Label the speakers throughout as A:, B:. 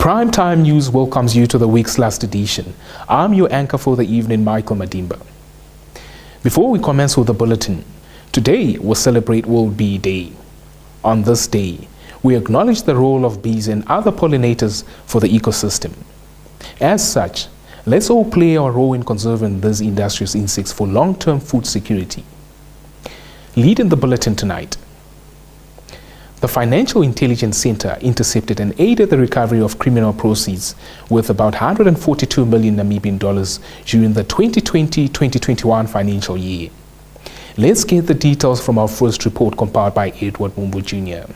A: Primetime News welcomes you to the week's last edition. I'm your anchor for the evening, Michael Madimba. Before we commence with the bulletin, today we celebrate World Bee Day. On this day, we acknowledge the role of bees and other pollinators for the ecosystem. As such, let's all play our role in conserving these industrious insects for long-term food security. Leading the bulletin tonight, the Financial Intelligence Center intercepted and aided the recovery of criminal proceeds worth about 142 million Namibian dollars during the 2020-2021 financial year. Let's get the details from our first report compiled by Edward Mumbu Jr.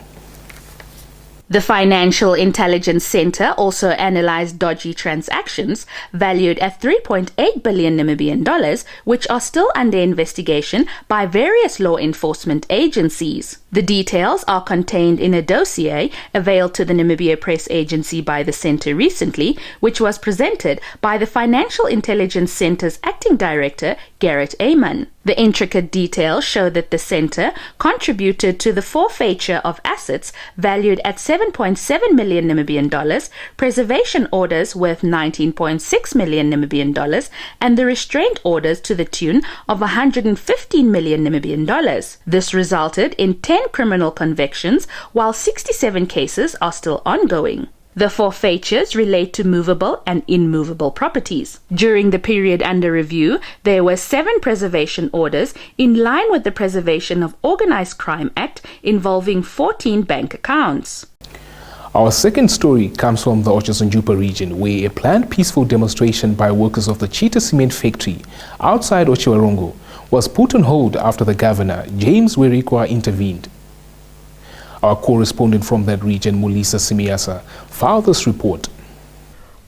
B: The Financial Intelligence Center also analyzed dodgy transactions valued at 3.8 billion Namibian dollars, which are still under investigation by various law enforcement agencies. The details are contained in a dossier availed to the Namibia Press Agency by the center recently, which was presented by the Financial Intelligence Center's acting director, Garrett Amon. The intricate details show that the center contributed to the forfeiture of assets valued at 7.7 million Namibian dollars, preservation orders worth 19.6 million Namibian dollars, and the restraint orders to the tune of 115 million Namibian dollars. This resulted in 10 criminal convictions, while 67 cases are still ongoing. The forfeitures relate to movable and immovable properties. During the period under review, there were 7 preservation orders in line with the Preservation of Organized Crime Act involving 14 bank accounts.
A: Our second story comes from the Otjiwarongo region, where a planned peaceful demonstration by workers of the Cheetah Cement factory outside Otjiwarongo was put on hold after the governor, James Werikwa, intervened. Our correspondent from that region, Mulisa Simiasa, filed this report.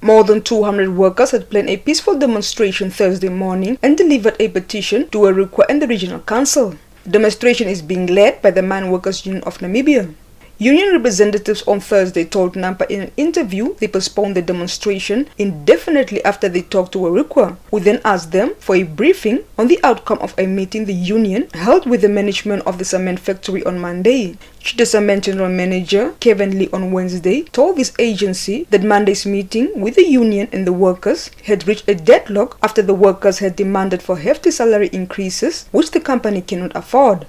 C: More than 200 workers had planned a peaceful demonstration Thursday morning and delivered a petition to Werikwa and the regional council. The demonstration is being led by the Mine Workers Union of Namibia. Union representatives on Thursday told Nampa in an interview they postponed the demonstration indefinitely after they talked to Werikwa, who then asked them for a briefing on the outcome of a meeting the union held with the management of the cement factory on Monday. The cement general manager, Kevin Lee, on Wednesday told this agency that Monday's meeting with the union and the workers had reached a deadlock after the workers had demanded for hefty salary increases, which the company cannot afford.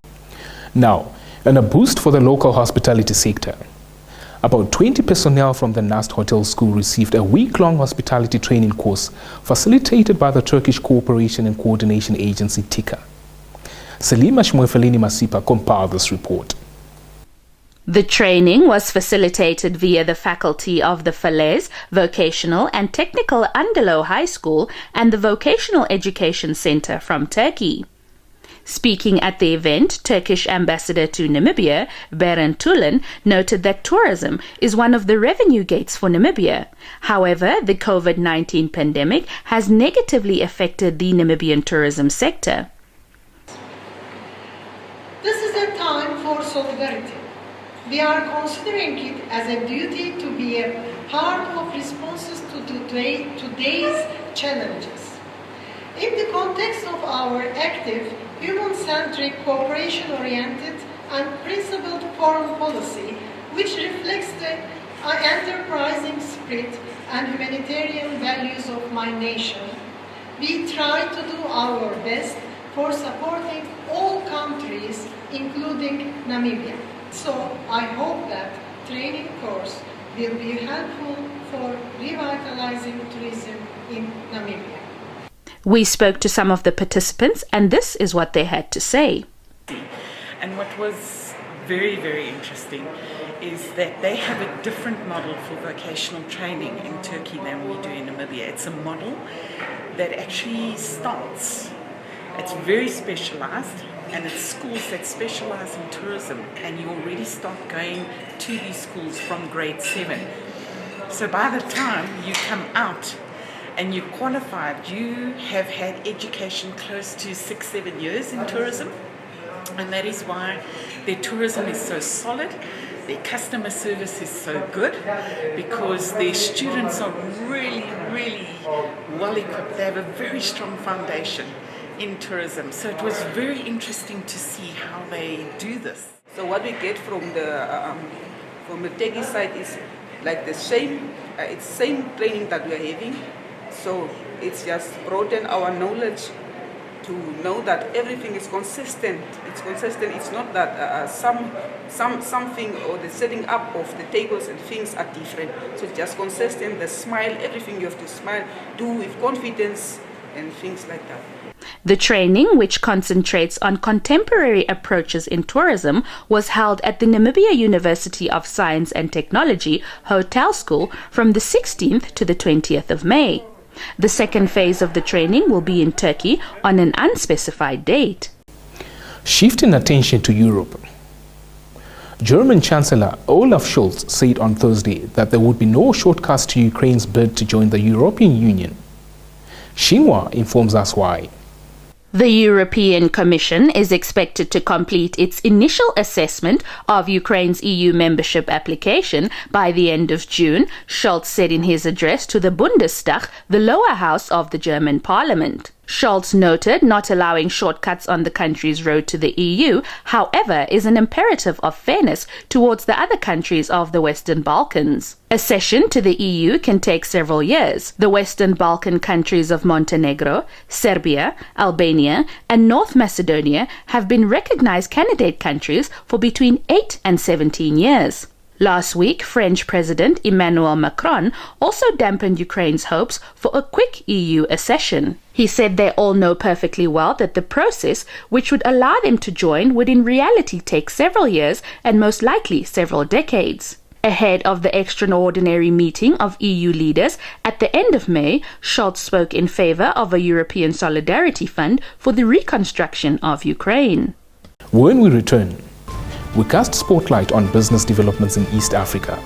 A: Now, and a boost for the local hospitality sector. About 20 personnel from the NAST Hotel School received a week-long hospitality training course facilitated by the Turkish Cooperation and Coordination Agency, TICA. Salima Shmwefelini Masipa compiled this report.
B: The training was facilitated via the faculty of the Falaise Vocational and Technical Andelo High School and the Vocational Education Center from Turkey. Speaking at the event, Turkish ambassador to Namibia, Beren Tulen, noted that tourism is one of the revenue gates for Namibia. However, the COVID-19 pandemic has negatively affected the Namibian tourism sector.
D: This is a time for solidarity. We are considering it as a duty to be a part of responses to today's challenges. In the context of our active, human-centric, cooperation-oriented and principled foreign policy, which reflects the enterprising spirit and humanitarian values of my nation, we try to do our best for supporting all countries, including Namibia. So I hope that training course will be helpful for revitalizing tourism in Namibia.
B: We spoke to some of the participants, and this is what they had to say.
E: And what was very, very interesting is that they have a different model for vocational training in Turkey than we do in Namibia. It's a model that actually starts. It's very specialized, and it's schools that specialize in tourism, and you already start going to these schools from grade 7. So by the time you come out and you're qualified, you have had education close to 6-7 years in tourism, and that is why their tourism is so solid, their customer service is so good, because their students are really, really well equipped. They have a very strong foundation in tourism. So it was very interesting to see how they do this.
F: So what we get from the Turkey side is like the same, it's same training that we are having. So it's just broaden our knowledge to know that everything is consistent. It's consistent. It's not that something or the setting up of the tables and things are different. So it's just consistent. The smile, everything you have to smile, do with confidence and things like that.
B: The training, which concentrates on contemporary approaches in tourism, was held at the Namibia University of Science and Technology Hotel School from the 16th to the 20th of May. The second phase of the training will be in Turkey on an unspecified date.
A: Shifting attention to Europe. German Chancellor Olaf Scholz said on Thursday that there would be no shortcuts to Ukraine's bid to join the European Union. Xinhua informs us why.
B: The European Commission is expected to complete its initial assessment of Ukraine's EU membership application by the end of June, Scholz said in his address to the Bundestag, the lower house of the German parliament. Scholz noted not allowing shortcuts on the country's road to the EU, however, is an imperative of fairness towards the other countries of the Western Balkans. Accession to the EU can take several years. The Western Balkan countries of Montenegro, Serbia, Albania, and North Macedonia have been recognized candidate countries for between 8 and 17 years. Last week, French President Emmanuel Macron also dampened Ukraine's hopes for a quick EU accession. He said they all know perfectly well that the process, which would allow them to join, would in reality take several years and most likely several decades. Ahead of the extraordinary meeting of EU leaders at the end of May, Scholz spoke in favor of a European Solidarity Fund for the reconstruction of Ukraine.
A: When we return, we cast spotlight on business developments in East Africa.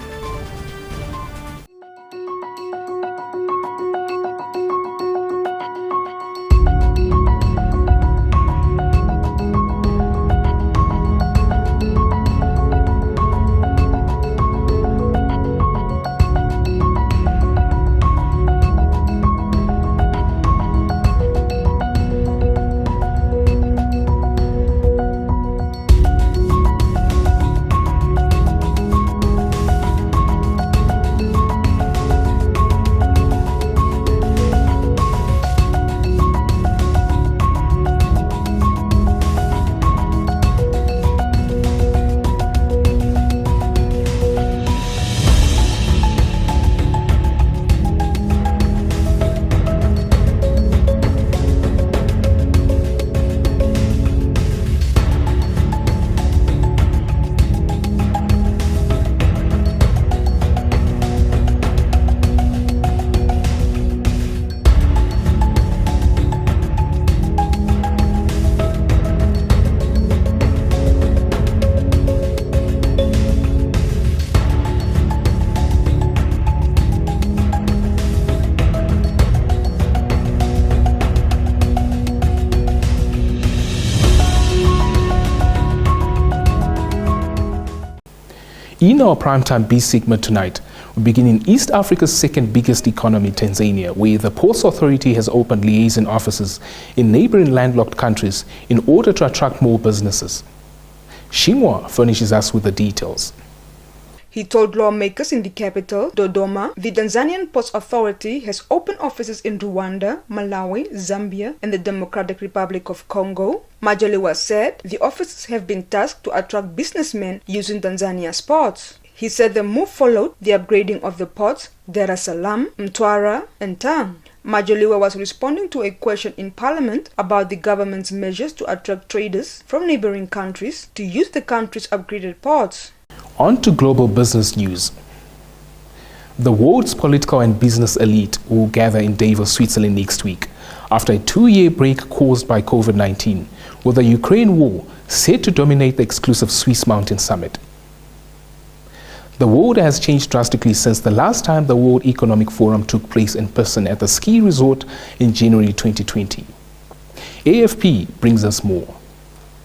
A: In our primetime B segment tonight, we begin in East Africa's second biggest economy, Tanzania, where the Ports Authority has opened liaison offices in neighboring landlocked countries in order to attract more businesses. Xinhua furnishes us with the details.
C: He told lawmakers in the capital, Dodoma, the Tanzanian Ports Authority has opened offices in Rwanda, Malawi, Zambia, and the Democratic Republic of Congo. Majaliwa said the offices have been tasked to attract businessmen using Tanzania's ports. He said the move followed the upgrading of the ports Dar es Salaam, Mtwara, and Tanga. Majaliwa was responding to a question in Parliament about the government's measures to attract traders from neighboring countries to use the country's upgraded ports.
A: On to global business news. The world's political and business elite will gather in Davos, Switzerland next week after a 2-year break caused by COVID-19, with the Ukraine war set to dominate the exclusive Swiss Mountain Summit. The world has changed drastically since the last time the World Economic Forum took place in person at the ski resort in January 2020. AFP brings us more.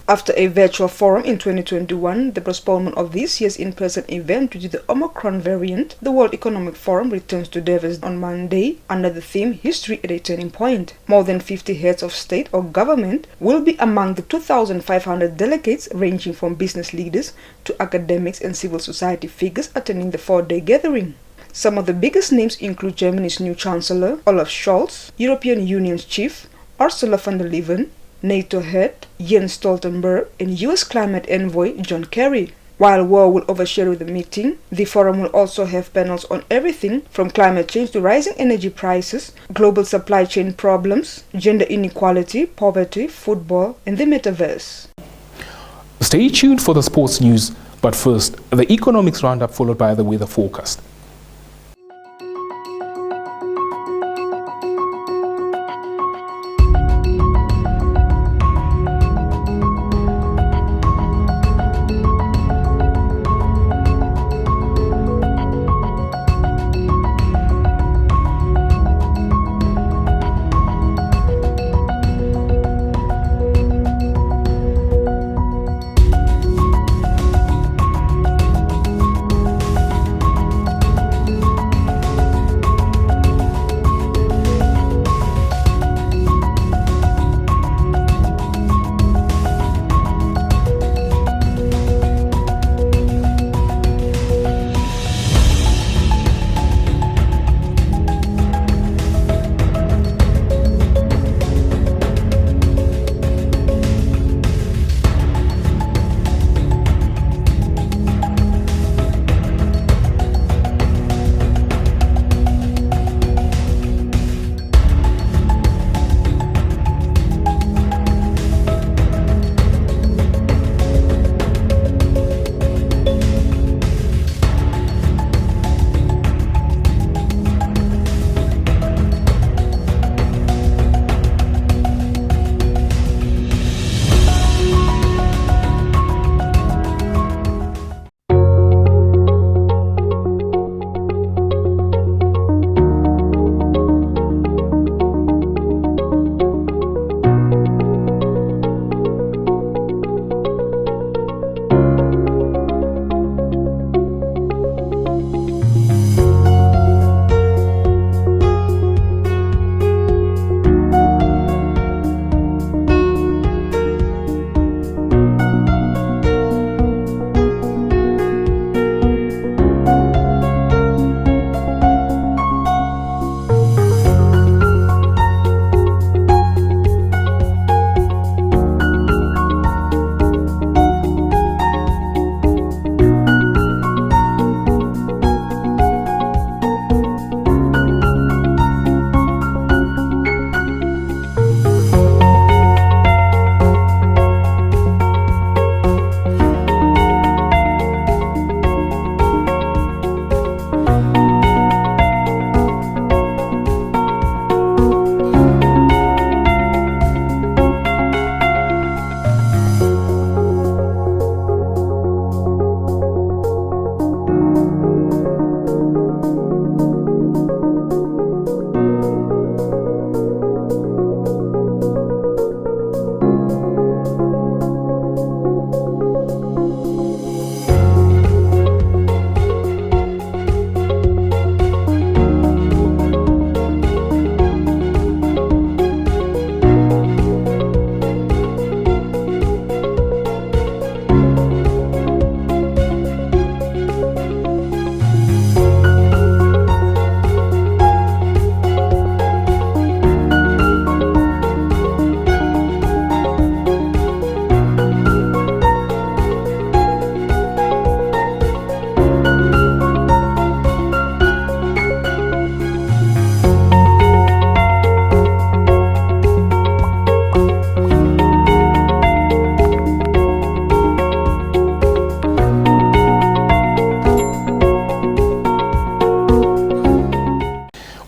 C: After a virtual forum in 2021, the postponement of this year's in-person event due to the Omicron variant, the World Economic Forum returns to Davos on Monday under the theme History at a Turning Point. More than 50 heads of state or government will be among the 2,500 delegates ranging from business leaders to academics and civil society figures attending the 4-day gathering. Some of the biggest names include Germany's new Chancellor, Olaf Scholz, European Union's Chief, Ursula von der Leyen, NATO head Jens Stoltenberg, and US climate envoy John Kerry. While war will overshadow the meeting, the forum will also have panels on everything from climate change to rising energy prices, global supply chain problems, gender inequality, poverty, football, and the metaverse.
A: Stay tuned for the sports news, but first, the economics roundup followed by the weather forecast.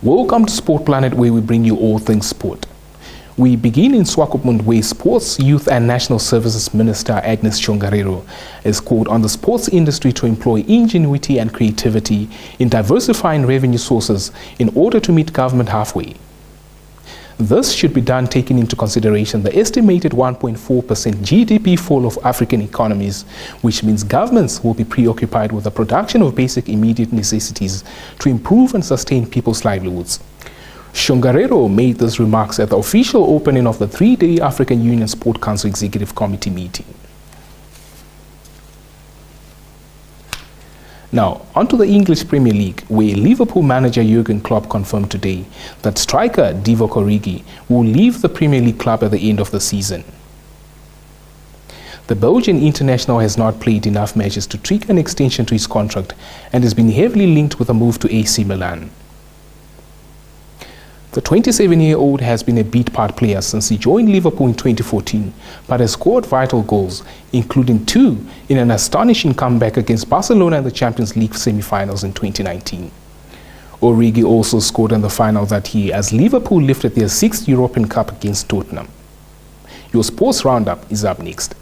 A: Welcome to Sport Planet, where we bring you all things sport. We begin in Swakopmund, where Sports, Youth and National Services Minister Agnes Chongarero is called on the sports industry to employ ingenuity and creativity in diversifying revenue sources in order to meet government halfway. This should be done taking into consideration the estimated 1.4% GDP fall of African economies, which means governments will be preoccupied with the production of basic immediate necessities to improve and sustain people's livelihoods. Shongarero made these remarks at the official opening of the 3-day African Union Sport Council Executive Committee meeting. Now, onto the English Premier League, where Liverpool manager Jurgen Klopp confirmed today that striker Divock Origi will leave the Premier League club at the end of the season. The Belgian international has not played enough matches to trigger an extension to his contract and has been heavily linked with a move to AC Milan. The 27-year-old has been a beat part player since he joined Liverpool in 2014, but has scored vital goals, including 2 in an astonishing comeback against Barcelona in the Champions League semi-finals in 2019. Origi also scored in the final that year as Liverpool lifted their 6th European Cup against Tottenham. Your sports roundup is up next.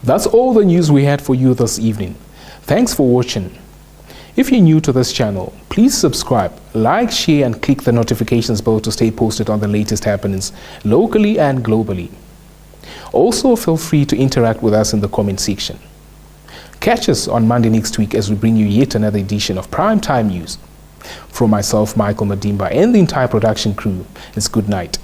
A: That's all the news we had for you this evening. Thanks for watching. If you're new to this channel, please subscribe, like, share and click the notifications bell to stay posted on the latest happenings locally and globally. Also, feel free to interact with us in the comment section. Catch us on Monday next week as we bring you yet another edition of Prime Time News. From myself, Michael Madimba, and the entire production crew, it's good night.